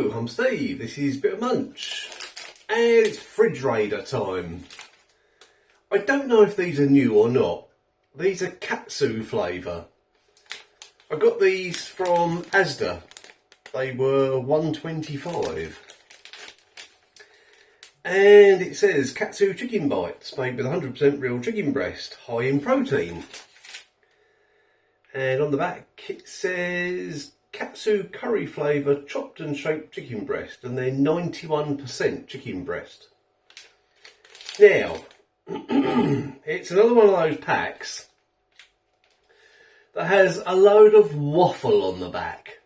Hello, I'm Steve, this is Bit of Munch, and it's Fridge Raider time. I don't know if these are new or not. These are Katsu flavour. I got these from Asda. They were $1.25. And it says Katsu chicken bites, made with 100% real chicken breast, high in protein. And on the back it says Katsu curry flavour chopped and shaped chicken breast, and they're 91% chicken breast. Now, it's another one of those packs that has a load of waffle on the back.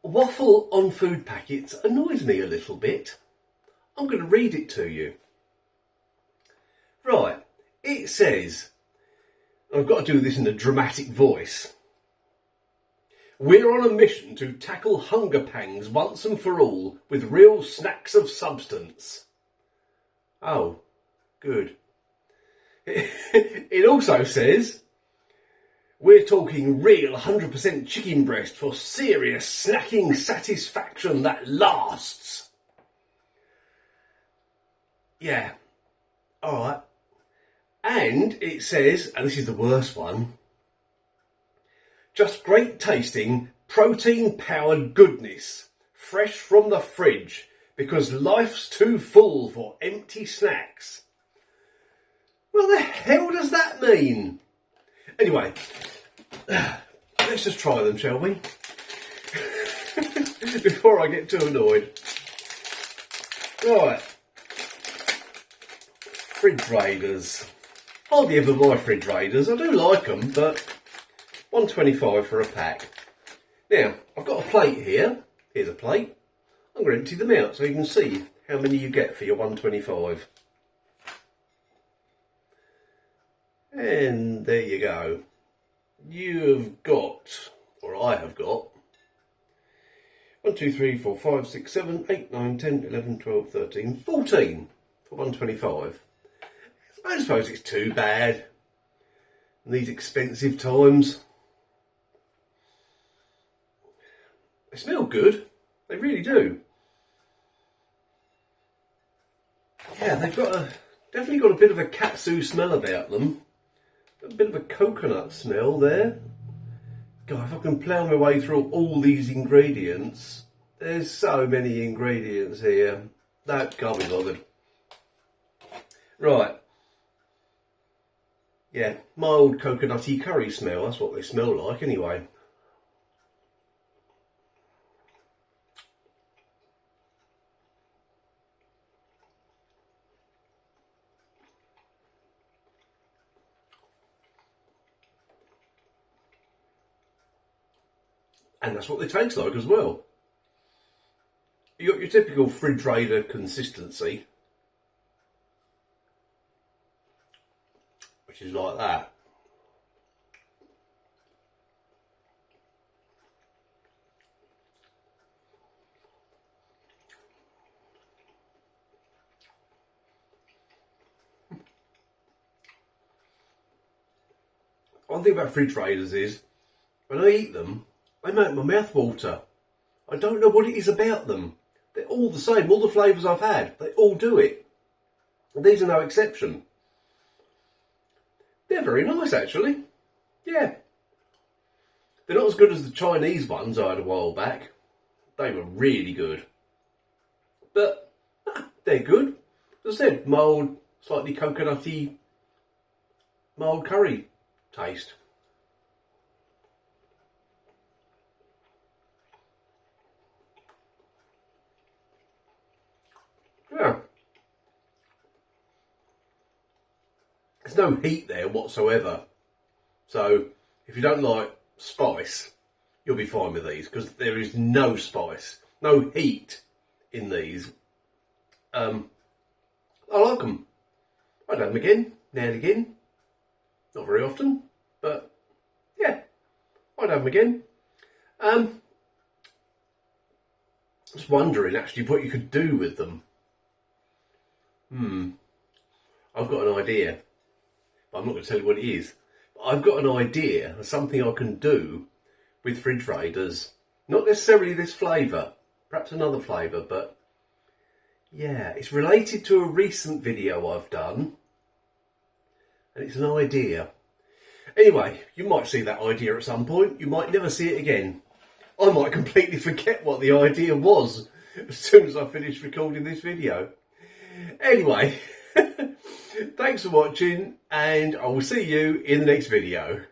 Waffle on food packets annoys me a little bit. I'm going to read it to you. Right, it says, I've got to do this in a dramatic voice. We're on a mission to tackle hunger pangs once and for all with real snacks of substance. Oh, good. It also says, we're talking real 100% chicken breast for serious snacking satisfaction that lasts. Yeah, alright. And it says, and this is the worst one, just great tasting, protein-powered goodness, fresh from the fridge, because life's too full for empty snacks. What the hell does that mean? Anyway, let's just try them, shall we? Before I get too annoyed. Right. Fridge Raiders. Hardly ever buy Fridge Raiders. I do like them, but $1.25 for a pack. Now, I've got a plate here. Here's a plate. I'm going to empty them out so you can see how many you get for your $1.25. And there you go. You've got, or I have got, 1, 2, 3, 4, 5, 6, 7, 8, 9, 10, 11, 12, 13, 14 for $1.25. I don't suppose it's too bad in these expensive times. They smell good. They really do. Yeah, they've definitely got a bit of a Katsu smell about them. A bit of a coconut smell there. God, if I can plough my way through all these ingredients. There's so many ingredients here. No, can't be bothered. Right. Yeah, mild coconutty curry smell. That's what they smell like anyway. And that's what they taste like as well. You got your typical Fridge Raider consistency, which is like that. One thing about Fridge Raiders is, when I eat them, they make my mouth water. I don't know what it is about them. They're all the same. All the flavours I've had, they all do it. And these are no exception. They're very nice, actually. Yeah. They're not as good as the Chinese ones I had a while back. They were really good. But they're good. As I said, mild, slightly coconutty, mild curry taste. Yeah. There's no heat there whatsoever. So if you don't like spice, you'll be fine with these, because there is no spice, no heat in these. I like them. I'd have them again, now and again. Not very often, but yeah, I'd have them again. Just wondering actually what you could do with them. I've got an idea, but I'm not going to tell you what it is. But I've got an idea of something I can do with Fridge Raiders Not necessarily this flavour, perhaps another flavour, but yeah, it's related to a recent video I've done, and it's an idea. Anyway, you might see that idea at some point, you might never see it again. I might completely forget what the idea was as soon as I finish recording this video. Anyway, thanks for watching, and I will see you in the next video.